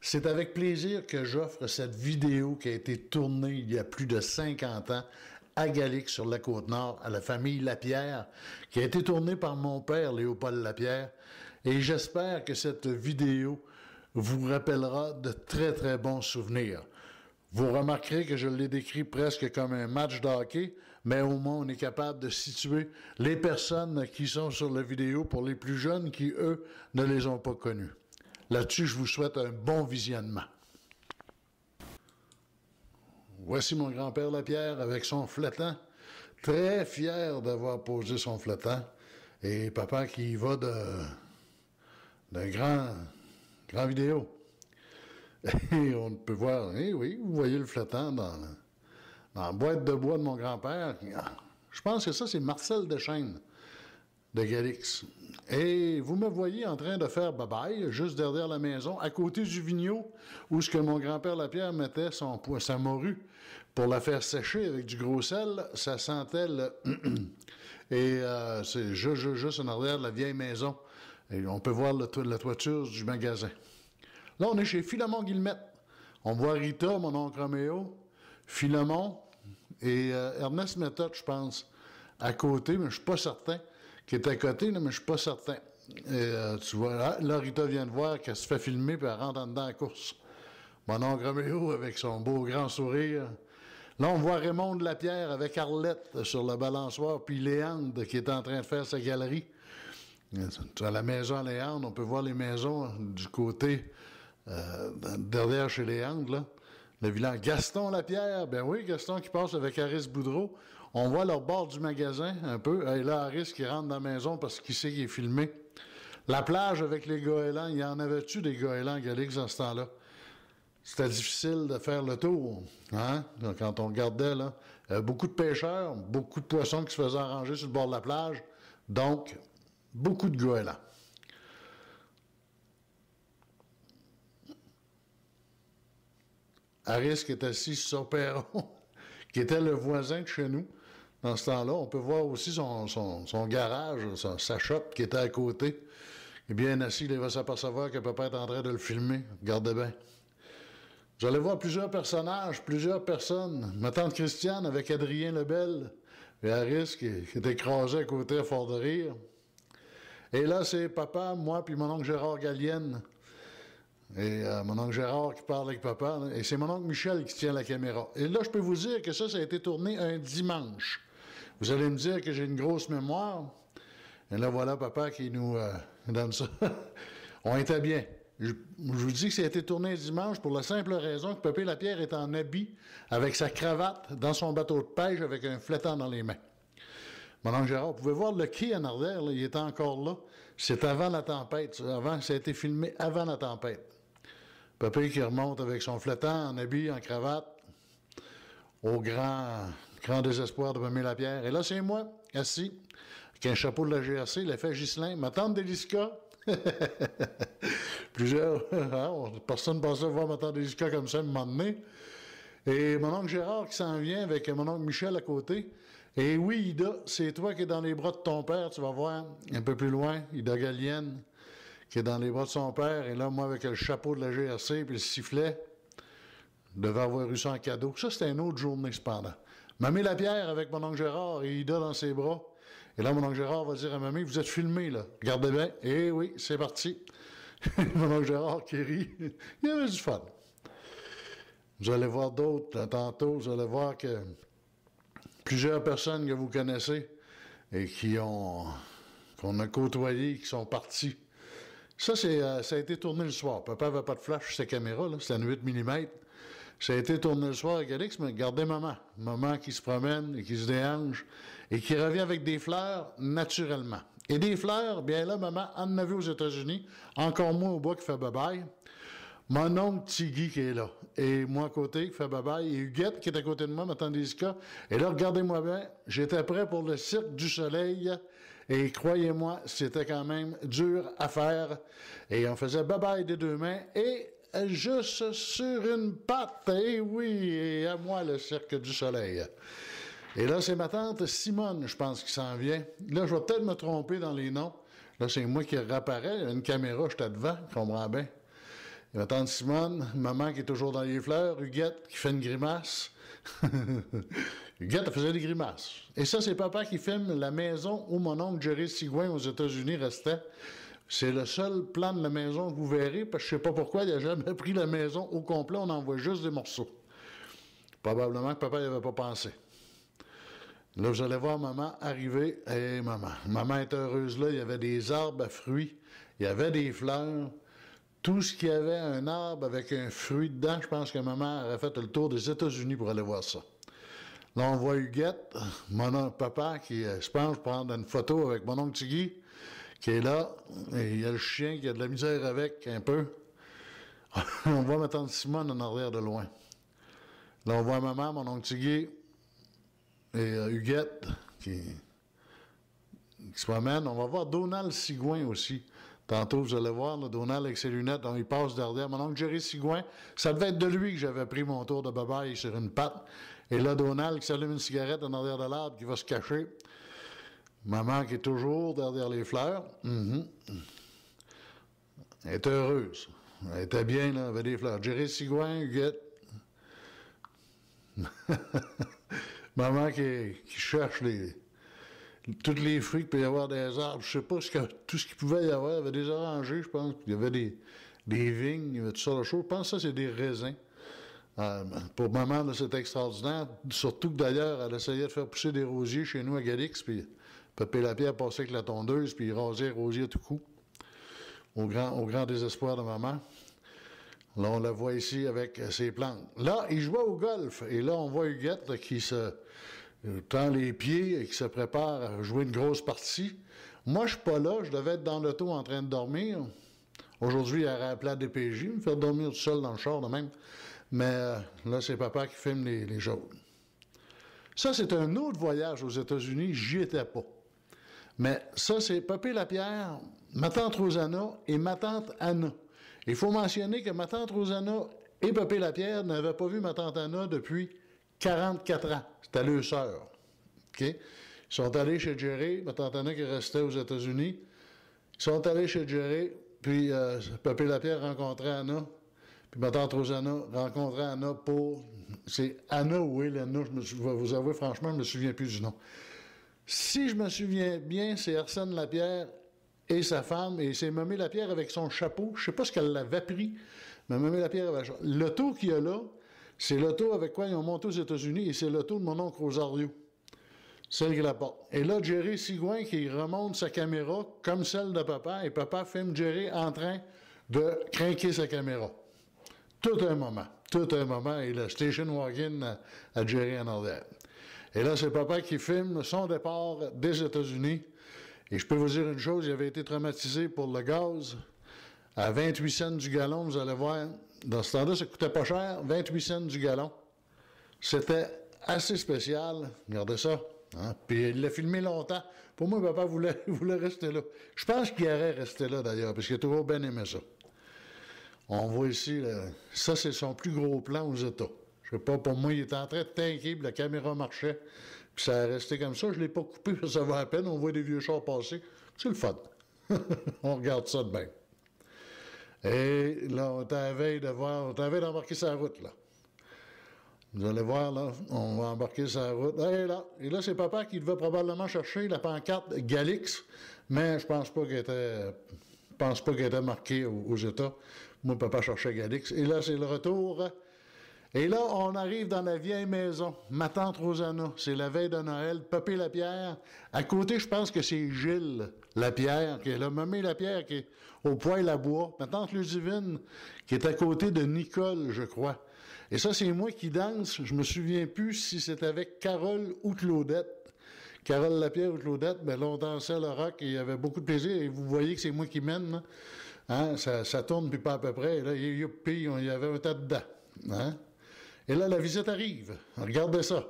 C'est avec plaisir que j'offre cette vidéo qui a été tournée il y a plus de 50 ans à Galix, sur la Côte-Nord, à la famille Lapierre, qui a été tournée par mon père, Léopold Lapierre. Et j'espère que cette vidéo vous rappellera de très, très bons souvenirs. Vous remarquerez que je l'ai décrit presque comme un match de hockey, mais au moins on est capable de situer les personnes qui sont sur la vidéo pour les plus jeunes qui, eux, ne les ont pas connues. Là-dessus, je vous souhaite un bon visionnement. Voici mon grand-père Lapierre avec son flottant, très fier d'avoir posé son flottant, et papa qui y va d'un grand vidéo. Et on peut voir, eh oui, vous voyez le flottant dans la boîte de bois de mon grand-père. Je pense que ça, c'est Marcel Deschênes de Galix. Et vous me voyez en train de faire bye-bye, juste derrière la maison, à côté du vigneau, où ce que mon grand-père Lapierre mettait sa morue pour la faire sécher avec du gros sel, ça sentait le... Et c'est juste en arrière de la vieille maison. Et on peut voir la toiture du magasin. Là, on est chez Philemon Guillemette. On voit Rita, mon oncle Roméo, Philemon et Ernest Méthode, je pense, à côté, mais je ne suis pas certain, qui est à côté, là, mais je ne suis pas certain. Et tu vois, là, Rita vient de voir qu'elle se fait filmer, puis elle rentre en dedans à la course. Mon oncle Roméo, avec son beau grand sourire. Là, on voit Raymond Lapierre avec Arlette sur la balançoire, puis Léandre qui est en train de faire sa galerie. À la maison Léandre, on peut voir les maisons du côté derrière chez Léandre, là. Le vilain Gaston Lapierre, ben oui, Gaston qui passe avec Harris Boudreau. On voit leur bord du magasin un peu. Et là, Harris qui rentre dans la maison parce qu'il sait qu'il est filmé. La plage avec les goélands, il y en avait-tu des goélands à Galix dans ce temps-là? C'était difficile de faire le tour, hein? Quand on regardait, là, beaucoup de pêcheurs, beaucoup de poissons qui se faisaient arranger sur le bord de la plage. Donc, beaucoup de goélands. Harris qui est assis sur son perron, qui était le voisin de chez nous dans ce temps-là. On peut voir aussi son garage, sa shop qui était à côté. Il est bien assis, il va s'apercevoir que papa est en train de le filmer. Regardez bien. Vous allez voir plusieurs personnages, plusieurs personnes. Ma tante Christiane avec Adrien Lebel et Harris qui est écrasé à côté à fort de rire. Et là, c'est papa, moi, puis mon oncle Gérard Gallienne. Et mon oncle Gérard qui parle avec papa. Là, et c'est mon oncle Michel qui tient la caméra. Et là, je peux vous dire que ça a été tourné un dimanche. Vous allez me dire que j'ai une grosse mémoire. Et là, voilà papa qui nous donne ça. On était bien. Je vous dis que ça a été tourné un dimanche pour la simple raison que Pépé Lapierre est en habit avec sa cravate dans son bateau de pêche avec un flottant dans les mains. Mon oncle Gérard, vous pouvez voir le quai en arrière, là, il est encore là. C'est avant la tempête. Ça a été filmé avant la tempête. Pépé qui remonte avec son flottant en habit, en cravate, au grand désespoir de Pépé Lapierre. Et là, c'est moi, assis, avec un chapeau de la GRC, l'effet Ghislain, ma tante Déliska. Plusieurs, personne ne pensait voir ma tante Déliska comme ça à un moment donné. Et mon oncle Gérard qui s'en vient avec mon oncle Michel à côté. Et oui, Ida, c'est toi qui es dans les bras de ton père, tu vas voir, un peu plus loin, Ida Gallienne, qui est dans les bras de son père. Et là, moi, avec le chapeau de la GRC puis le sifflet, devait avoir eu ça en cadeau. Ça, c'était une autre journée, cependant. Mamie Lapierre avec mon oncle Gérard et Ida dans ses bras. Et là, mon oncle Gérard va dire à Mamie, vous êtes filmé, là. Regardez bien. Eh oui, c'est parti. Mon oncle Gérard qui rit. Il y avait du fun. Vous allez voir d'autres, tantôt, vous allez voir que plusieurs personnes que vous connaissez et qu'on a côtoyées, qui sont parties. Ça, ça a été tourné le soir. Papa n'avait pas de flash sur sa caméra, là. C'était un 8 mm. Ça a été tourné le soir à Galix, mais regardez maman. Maman qui se promène et qui se déhanche et qui revient avec des fleurs naturellement. Et des fleurs, bien là, maman en a vu aux États-Unis, encore moins au bois qui fait bye-bye. Mon oncle Tigui qui est là. Et moi à côté qui fait bye-bye. Et Huguette qui est à côté de moi, ma tante Jessica. Et là, regardez-moi bien, j'étais prêt pour le Cirque du Soleil. Et croyez-moi, c'était quand même dur à faire. Et on faisait bye-bye des deux mains. Et juste sur une patte. Et oui, et à moi le Cirque du Soleil. Et là, c'est ma tante Simone, je pense, qui s'en vient. Là, je vais peut-être me tromper dans les noms. Là, c'est moi qui réapparais. Une caméra, j'étais devant, je comprends bien. Et ma tante Simone, maman qui est toujours dans les fleurs, Huguette qui fait une grimace. Huguette, elle faisait des grimaces. Et ça, c'est papa qui filme la maison où mon oncle Jerry Sigouin aux États-Unis restait. C'est le seul plan de la maison que vous verrez, parce que je ne sais pas pourquoi, il n'a jamais pris la maison au complet, on en voit juste des morceaux. Probablement que papa n'y avait pas pensé. Là, vous allez voir maman arriver. Hé, maman. Maman est heureuse là. Il y avait des arbres à fruits. Il y avait des fleurs. Tout ce qui avait un arbre avec un fruit dedans, je pense que maman aurait fait le tour des États-Unis pour aller voir ça. Là, on voit Huguette, mon oncle, papa, qui, je pense, prendre une photo avec mon oncle Tigui, qui est là. Et il y a le chien qui a de la misère avec, un peu. On voit ma tante Simone en arrière de loin. Là, on voit maman, mon oncle Tigui, et Huguette qui se promène. On va voir Donald Sigouin aussi. Tantôt, vous allez voir, là, Donald avec ses lunettes, il passe derrière. Mon oncle Jerry Sigouin, ça devait être de lui que j'avais pris mon tour de babaille sur une patte. Et là, Donald qui s'allume une cigarette en arrière de l'arbre, qui va se cacher. Maman qui est toujours derrière les fleurs. Elle est heureuse. Elle était bien, là, avec des fleurs. Jerry Sigouin, Huguette. Maman qui cherche tous les fruits qu'il peut y avoir des arbres. Je ne sais pas tout ce qu'il pouvait y avoir. Il y avait des orangers, je pense. Il y avait des vignes, il y avait toutes sortes de choses. Je pense que ça, c'est des raisins. Pour maman, là, c'était extraordinaire. Surtout que d'ailleurs, elle essayait de faire pousser des rosiers chez nous à Galix. Puis Pépé Lapierre passait avec la tondeuse, puis il rasait les rosiers à tout coup. Au grand désespoir de maman. Là, on la voit ici avec ses plantes. Là, il jouait au golf. Et là, on voit Huguette là, qui se tend les pieds et qui se prépare à jouer une grosse partie. Moi, je suis pas là. Je devais être dans l'auto en train de dormir. Aujourd'hui, il aurait appelé à DPJ, me faire dormir tout seul dans le char de même. Mais là, c'est papa qui filme les choses. Ça, c'est un autre voyage aux États-Unis. J'y étais pas. Mais ça, c'est Pépé Lapierre, ma tante Rosanna et ma tante Anna. Il faut mentionner que ma tante Rosanna et Pépé Lapierre n'avaient pas vu ma tante Anna depuis 44 ans. C'était leur sœur. OK? Ils sont allés chez Jerry, ma tante Anna qui restait aux États-Unis. Ils sont allés chez Jerry, puis Pépé Lapierre rencontrait Anna, puis ma tante Rosanna rencontrait Anna pour... C'est Anna ou Elena, je vais vous avouer franchement, je ne me souviens plus du nom. Si je me souviens bien, c'est Arsène Lapierre et sa femme, et c'est Mémé Lapierre avec son chapeau. Je ne sais pas ce qu'elle l'avait pris, mais Mémé Lapierre avait... L'auto qu'il y a là, c'est l'auto avec quoi ils ont monté aux États-Unis, et c'est l'auto de mon oncle Rosario. Celle qui la porte. Et là, Jerry Sigouin qui remonte sa caméra comme celle de papa, et papa filme Jerry en train de craquer sa caméra. Tout un moment, et le station wagon à Jerry en arrière. Et là, c'est papa qui filme son départ des États-Unis. Et je peux vous dire une chose, il avait été traumatisé pour le gaz. À 28 cents du gallon, vous allez voir, dans ce temps-là, ça coûtait pas cher, 28 cents du gallon. C'était assez spécial, regardez ça. Hein? Puis il l'a filmé longtemps. Pour moi, papa voulait rester là. Je pense qu'il aurait resté là, d'ailleurs, parce qu'il a toujours bien aimé ça. On voit ici, là, ça, c'est son plus gros plan aux États. Je sais pas, pour moi, il était en train de tanker, puis la caméra marchait. Puis ça a resté comme ça. Je ne l'ai pas coupé, ça va à peine. On voit des vieux chars passer. C'est le fun. On regarde ça de bien. Et là, on est à la veille d'embarquer sur la route, là. Vous allez voir, là, on va embarquer sur la route. Et là, c'est papa qui devait probablement chercher la pancarte Galix, mais je pense pas qu'elle était marquée aux États. Moi, papa cherchait Galix. Et là, c'est le retour. Et là, on arrive dans la vieille maison. Ma tante Rosanna, c'est la veille de Noël. Pépé Lapierre. À côté, je pense que c'est Gilles Lapierre, qui est là. Mémé Lapierre, qui est au poêle à bois. Ma tante Ludivine, qui est à côté de Nicole, je crois. Et ça, c'est moi qui danse. Je me souviens plus si c'est avec Carole ou Claudette. Carole Lapierre ou Claudette, ben là, on dansait le rock et il y avait beaucoup de plaisir. Et vous voyez que c'est moi qui mène, là. Hein? Ça tourne, puis pas à peu près. Et là, youpi, il y avait un tas dedans. Hein? Et là, la visite arrive. Regardez ça.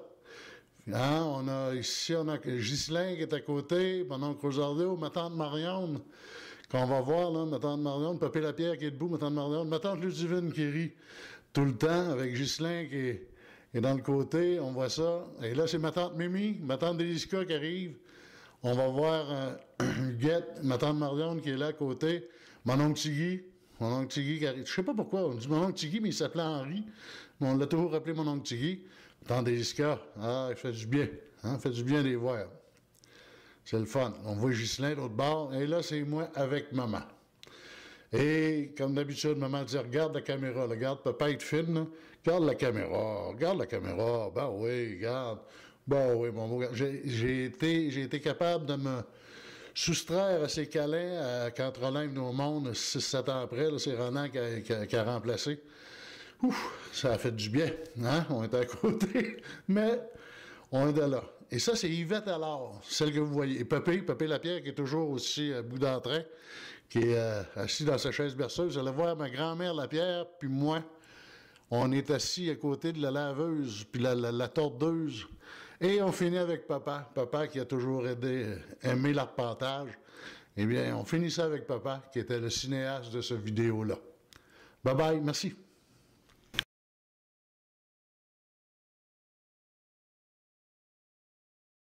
Hein, on a Ghislain qui est à côté, mon oncle Rosario, ma tante Marianne, qu'on va voir, là, ma tante Marianne, Pépé Lapierre qui est debout, ma tante Marianne, ma tante Ludivine qui rit tout le temps, avec Ghislain qui est dans le côté, on voit ça. Et là, c'est ma tante Mimi, ma tante Délisca qui arrive. On va voir Huguette, ma tante Marianne qui est là à côté, mon oncle Tigui, Mon oncle Tigui qui arrive. Je sais pas pourquoi, on dit mon oncle Tigui, mais il s'appelait Henri. Mais on l'a toujours appelé mon oncle Tigui. Tandis que, il fait du bien. Hein, fait du bien de les voir. C'est le fun. On voit Ghislain de l'autre bord. Et là, c'est moi avec maman. Et comme d'habitude, maman dit, regarde la caméra, là, regarde, papa être fine, là. Regarde la caméra, regarde la caméra. Ben oui, regarde. Ben oui, mon beau. J'ai été capable de me soustraire à ces câlins quand Roland est venu au monde 6-7 ans après. Là, c'est Roland qui a remplacé. Ouf, ça a fait du bien. Hein? On était à côté. Mais on était là. Et ça, c'est Yvette Allard, celle que vous voyez. Et Pépé Lapierre, qui est toujours aussi à bout d'entrain, qui est assis dans sa chaise berceuse. Vous allez voir ma grand-mère Lapierre, puis moi, on est assis à côté de la laveuse, puis la tordeuse. Et on finit avec papa. Papa qui a toujours aimé l'arpentage. Eh bien, on finit ça avec papa, qui était le cinéaste de cette vidéo-là. Bye bye, merci.